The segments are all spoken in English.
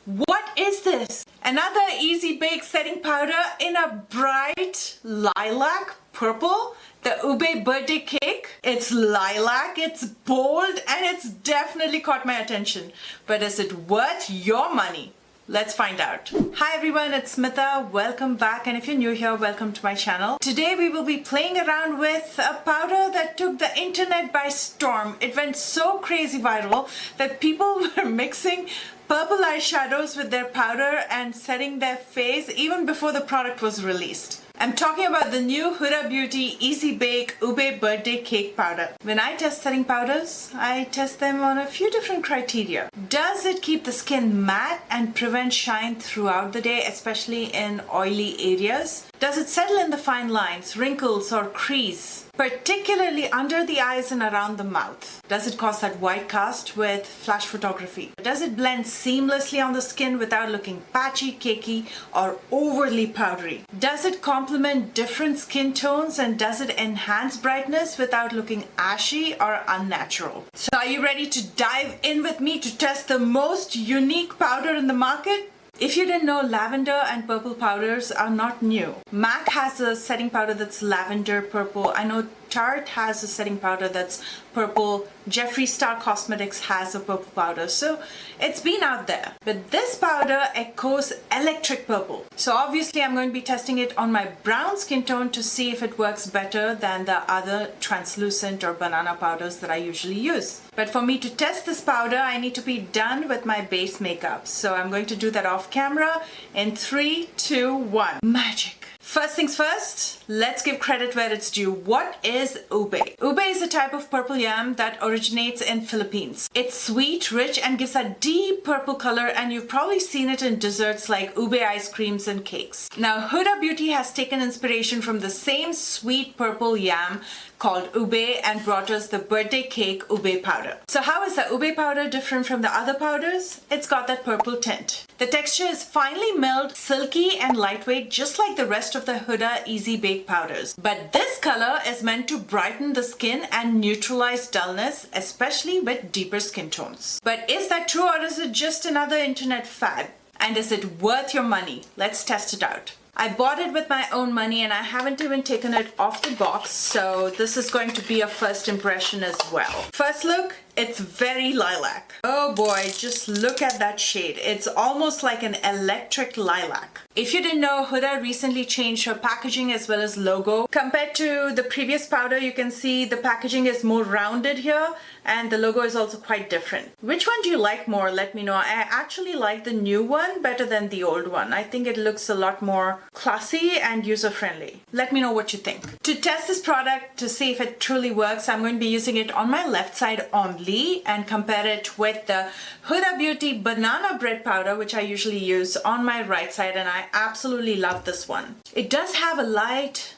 What is this? Another easy bake setting powder in a bright lilac purple. The Ube Birthday Cake. It's lilac, it's bold, and it's definitely caught my attention. But is it worth your money? Let's find out. Hi everyone, it's Smita. Welcome back, and if you're new here, welcome to my channel. Today we will be playing around with a powder that took the internet by storm. It went so crazy viral that people were mixing purple eyeshadows with their powder and setting their face even before the product was released. I'm talking about the new Huda Beauty Easy Bake Ube Birthday Cake powder. When I test setting powders, I test them on a few different criteria. Does it keep the skin matte and prevent shine throughout the day, especially in oily areas? Does it settle in the fine lines, wrinkles or crease, particularly under the eyes and around the mouth? Does it cause that white cast with flash photography? Does it blend seamlessly on the skin without looking patchy, cakey or overly powdery? Does it complement different skin tones, and does it enhance brightness without looking ashy or unnatural? So are you ready to dive in with me to test the most unique powder in the market? If you didn't know, lavender and purple powders are not new. MAC has a setting powder that's lavender purple. I know Tarte has a setting powder that's purple. Jeffree Star Cosmetics has a purple powder. So it's been out there. But this powder echoes electric purple. So obviously I'm going to be testing it on my brown skin tone to see if it works better than the other translucent or banana powders that I usually use. But for me to test this powder, I need to be done with my base makeup. So I'm going to do that off camera in 3, 2, 1. Magic. First things first, let's give credit where it's due. What is ube? Ube is a type of purple yam that originates in Philippines. It's sweet, rich, and gives a deep purple color, and you've probably seen it in desserts like ube ice creams and cakes. Now, Huda Beauty has taken inspiration from the same sweet purple yam called ube and brought us the birthday cake ube powder. So how is the ube powder different from the other powders? It's got that purple tint. The texture is finely milled, silky and lightweight, just like the rest of the Huda Easy Bake powders. But this color is meant to brighten the skin and neutralize dullness, especially with deeper skin tones. But is that true, or is it just another internet fad? And is it worth your money? Let's test it out. I bought it with my own money and I haven't even taken it off the box, so this is going to be a first impression as well. First look, it's very lilac. Oh boy, just look at that shade. It's almost like an electric lilac. If you didn't know, Huda recently changed her packaging as well as logo. Compared to the previous powder, you can see the packaging is more rounded here and the logo is also quite different. Which one do you like more? Let me know. I actually like the new one better than the old one. I think it looks a lot more classy and user-friendly. Let me know what you think. To test this product to see if it truly works, I'm going to be using it on my left side only and compare it with the Huda Beauty banana bread powder, which I usually use, on my right side, and I absolutely love this one. It does have a light,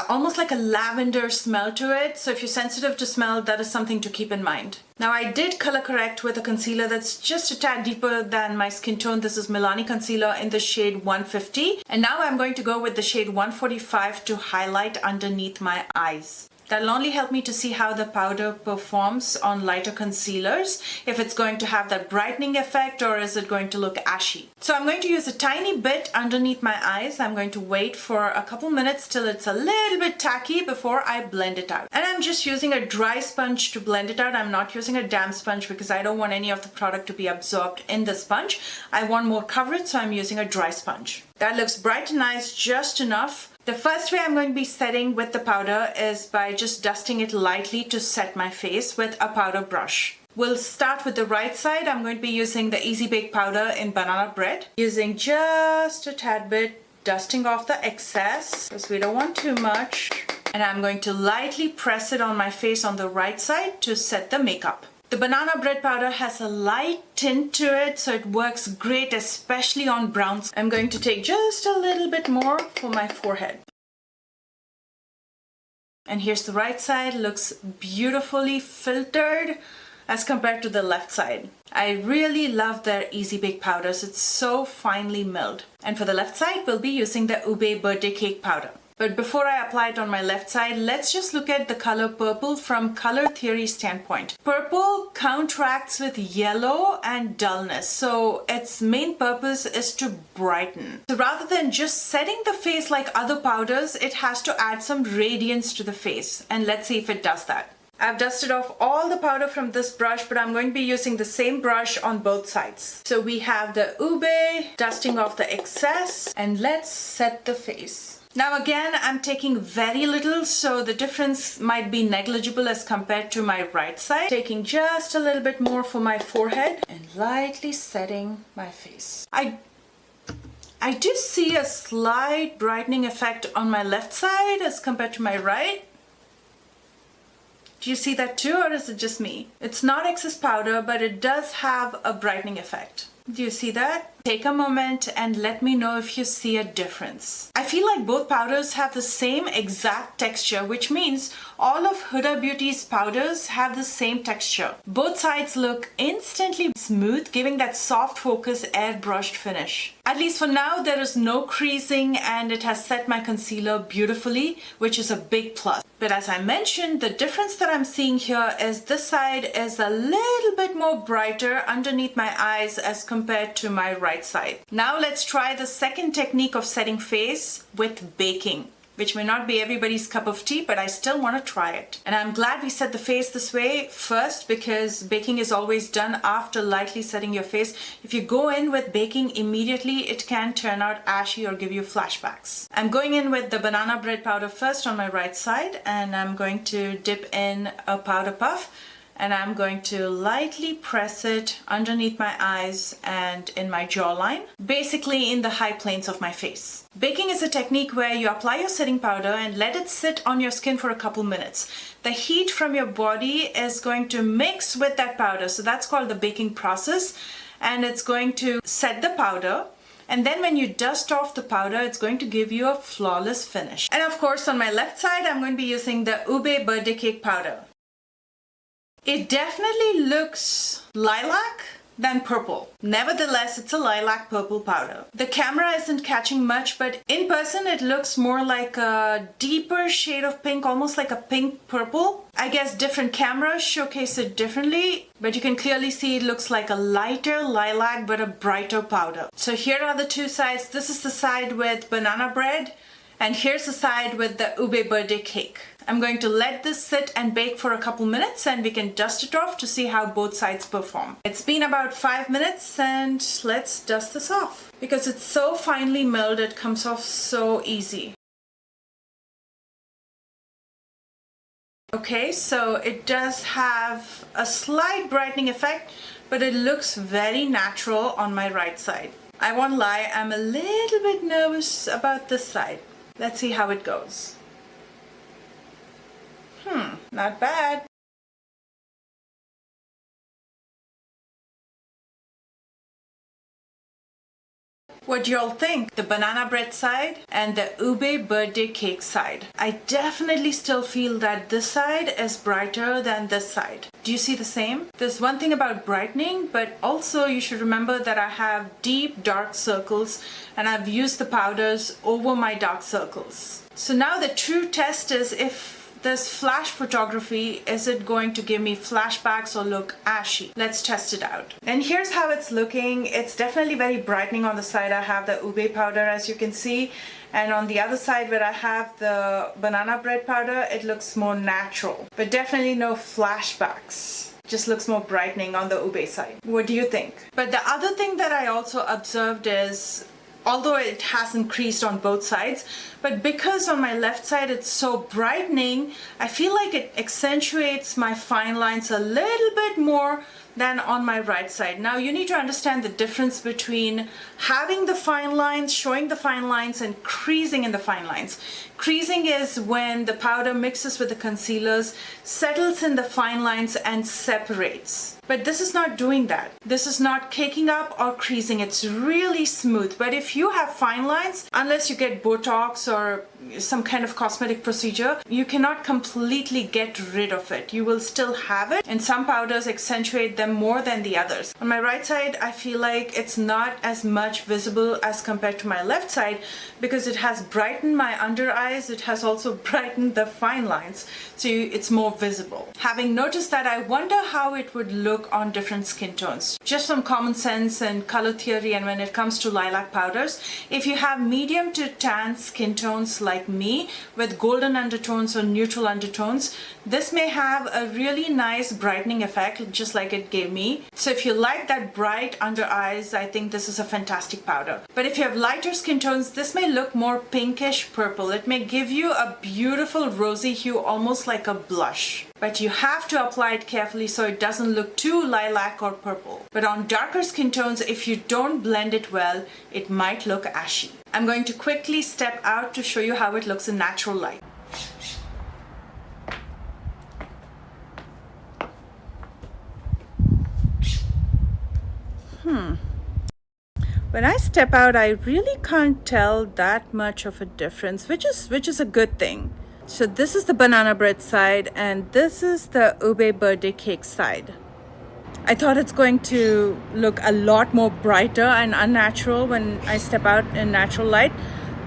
almost like a lavender smell to it, so if you're sensitive to smell, that is something to keep in mind. Now, I did color correct with a concealer that's just a tad deeper than my skin tone. This is Milani Concealer in the shade 150, and now I'm going to go with the shade 145 to highlight underneath my eyes. That'll only help me to see how the powder performs on lighter concealers, if it's going to have that brightening effect or is it going to look ashy. So I'm going to use a tiny bit underneath my eyes. I'm going to wait for a couple minutes till it's a little bit tacky before I blend it out. And I'm just using a dry sponge to blend it out. I'm not using a damp sponge because I don't want any of the product to be absorbed in the sponge. I want more coverage, so I'm using a dry sponge. That looks bright and nice, just enough. The first way I'm going to be setting with the powder is by just dusting it lightly to set my face with a powder brush. We'll start with the right side. I'm going to be using the Easy Bake powder in banana bread, using just a tad bit, dusting off the excess because we don't want too much. And I'm going to lightly press it on my face on the right side to set the makeup. The banana bread powder has a light tint to it, so it works great, especially on browns. I'm going to take just a little bit more for my forehead. And here's the right side. Looks beautifully filtered as compared to the left side. I really love their Easy Bake powders. It's so finely milled. And for the left side, we'll be using the Ube Birthday Cake powder. But before I apply it on my left side, let's just look at the color purple from color theory standpoint. Purple counteracts with yellow and dullness, so its main purpose is to brighten. So rather than just setting the face like other powders, it has to add some radiance to the face. And let's see if it does that. I've dusted off all the powder from this brush, but I'm going to be using the same brush on both sides. So we have the Ube, dusting off the excess, and let's set the face. Now again, I'm taking very little, so the difference might be negligible as compared to my right side. Taking just a little bit more for my forehead and lightly setting my face. I do see a slight brightening effect on my left side as compared to my right. Do you see that too, or is it just me? It's not excess powder, but it does have a brightening effect. Do you see that? Take a moment and let me know if you see a difference. I feel like both powders have the same exact texture, which means all of Huda Beauty's powders have the same texture. Both sides look instantly smooth, giving that soft focus airbrushed finish. At least for now, there is no creasing and it has set my concealer beautifully, which is a big plus. But as I mentioned, the difference that I'm seeing here is this side is a little bit more brighter underneath my eyes as compared to my right side. Now let's try the second technique of setting face with baking, which may not be everybody's cup of tea, but I still want to try it. And I'm glad we set the face this way first, because baking is always done after lightly setting your face. If you go in with baking immediately, it can turn out ashy or give you flashbacks. I'm going in with the banana bread powder first on my right side, and I'm going to dip in a powder puff. And I'm going to lightly press it underneath my eyes and in my jawline, basically in the high planes of my face. Baking is a technique where you apply your setting powder and let it sit on your skin for a couple minutes. The heat from your body is going to mix with that powder, so that's called the baking process, and it's going to set the powder. And then when you dust off the powder, it's going to give you a flawless finish. And of course, on my left side, I'm going to be using the Ube Birthday Cake powder. It definitely looks lilac than purple. Nevertheless, it's a lilac purple powder. The camera isn't catching much, but in person it looks more like a deeper shade of pink, almost like a pink purple. I guess different cameras showcase it differently, but you can clearly see it looks like a lighter lilac but a brighter powder. So here are the two sides. This is the side with banana bread, and here's the side with the Ube Birthday Cake. I'm going to let this sit and bake for a couple minutes, and we can dust it off to see how both sides perform. It's been about 5 minutes, and let's dust this off. Because it's so finely milled, it comes off so easy. Okay, so it does have a slight brightening effect, but it looks very natural on my right side. I won't lie, I'm a little bit nervous about this side. Let's see how it goes. Not bad. What do y'all think? The banana bread side and the Ube Birthday Cake side. I definitely still feel that this side is brighter than this side. Do you see the same? There's one thing about brightening, but also you should remember that I have deep dark circles and I've used the powders over my dark circles. So now the true test is if this flash photography, is it going to give me flashbacks or look ashy? Let's test it out. And here's how it's looking. It's definitely very brightening on the side. I have the Ube powder, as you can see. And on the other side where I have the banana bread powder, it looks more natural. But definitely no flashbacks. Just looks more brightening on the Ube side. What do you think? But the other thing that I also observed is, although it hasn't creased on both sides, but because on my left side it's so brightening, I feel like it accentuates my fine lines a little bit more than on my right side. Now you need to understand the difference between having the fine lines, showing the fine lines, and creasing in the fine lines. Creasing is when the powder mixes with the concealers, settles in the fine lines and separates. But this is not doing that. This is not caking up or creasing. It's really smooth. But if you have fine lines, unless you get Botox or some kind of cosmetic procedure, you cannot completely get rid of it. You will still have it, and some powders accentuate them more than the others. On my right side, I feel like it's not as much visible as compared to my left side because it has brightened my under eyes. It has also brightened the fine lines, so it's more visible. Having noticed that, I wonder how it would look on different skin tones. Just from common sense and color theory, and when it comes to lilac powders, if you have medium to tan skin tones like me with golden undertones or neutral undertones, this may have a really nice brightening effect, just like it gave me. So if you like that bright under eyes, I think this is a fantastic powder. But if you have lighter skin tones, this may look more pinkish purple. It may give you a beautiful rosy hue, almost like a blush. But you have to apply it carefully so it doesn't look too lilac or purple. But on darker skin tones, if you don't blend it well, it might look ashy. I'm going to quickly step out to show you how it looks in natural light. When I step out, I really can't tell that much of a difference, which is a good thing. So this is the banana bread side, and this is the Ube Birthday Cake side. I thought it's going to look a lot more brighter and unnatural when I step out in natural light,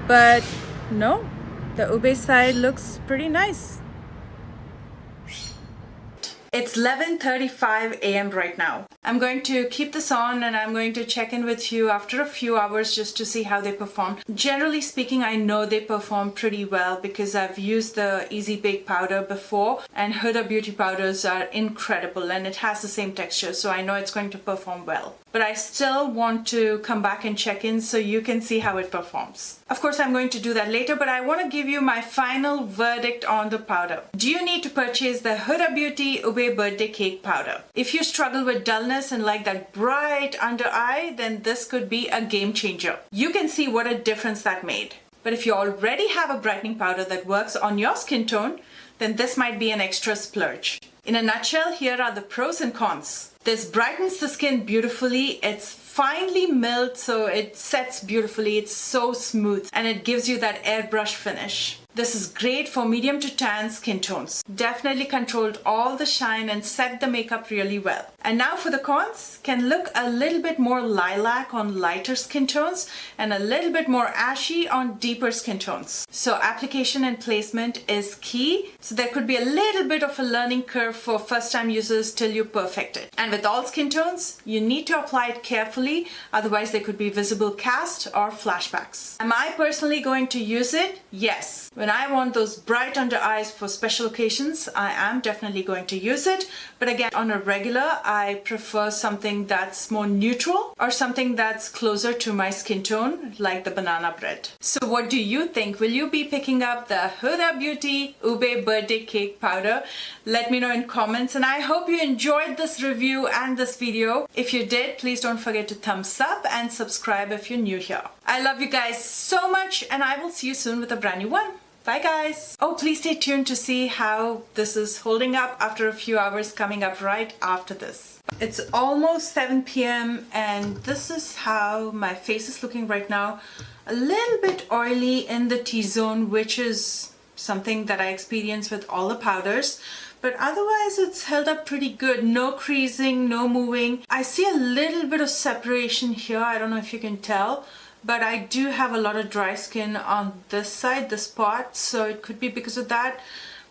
but no, the Ube side looks pretty nice. It's 11:35 a.m. right now. I'm going to keep this on and I'm going to check in with you after a few hours just to see how they perform. Generally speaking, I know they perform pretty well because I've used the Easy Bake powder before, and Huda Beauty powders are incredible and it has the same texture, so I know it's going to perform well. But I still want to come back and check in so you can see how it performs. Of course, I'm going to do that later, but I want to give you my final verdict on the powder. Do you need to purchase the Huda Beauty Ube Birthday Cake powder? If you struggle with dullness and like that bright under eye, then this could be a game changer. You can see what a difference that made. But if you already have a brightening powder that works on your skin tone, then this might be an extra splurge. In a nutshell, here are the pros and cons. This brightens the skin beautifully. It's finely milled, so it sets beautifully. It's so smooth and it gives you that airbrush finish. This is great for medium to tan skin tones. Definitely controlled all the shine and set the makeup really well. And now for the cons, can look a little bit more lilac on lighter skin tones and a little bit more ashy on deeper skin tones. So application and placement is key. So there could be a little bit of a learning curve for first time users till you perfect it. And with all skin tones, you need to apply it carefully, otherwise there could be visible cast or flashbacks. Am I personally going to use it? Yes. When I want those bright under eyes for special occasions, I am definitely going to use it. But again, on a regular, I prefer something that's more neutral or something that's closer to my skin tone, like the banana bread. So what do you think? Will you be picking up the Huda Beauty Ube Birthday Cake powder? Let me know in comments, and I hope you enjoyed this review and this video. If you did, please don't forget to thumbs up and subscribe if you're new here. I love you guys so much, and I will see you soon with a brand new one. Bye guys! Oh, please stay tuned to see how this is holding up after a few hours coming up right after this. It's almost 7 p.m. and this is how my face is looking right now. A little bit oily in the T-zone, which is something that I experience with all the powders. But otherwise it's held up pretty good. No creasing, no moving. I see a little bit of separation here. I don't know if you can tell. But I do have a lot of dry skin on this side, the spot, so it could be because of that.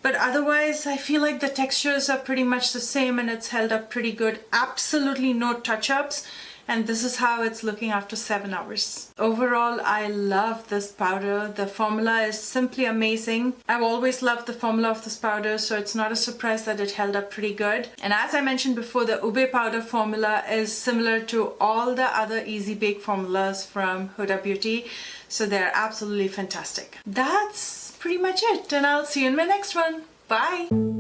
But otherwise, I feel like the textures are pretty much the same and it's held up pretty good. Absolutely no touch-ups. And this is how it's looking after 7 hours. Overall, I love this powder. The formula is simply amazing. I've always loved the formula of this powder, so it's not a surprise that it held up pretty good. And as I mentioned before, the Ube powder formula is similar to all the other Easy Bake formulas from Huda Beauty. So they're absolutely fantastic. That's pretty much it, and I'll see you in my next one. Bye!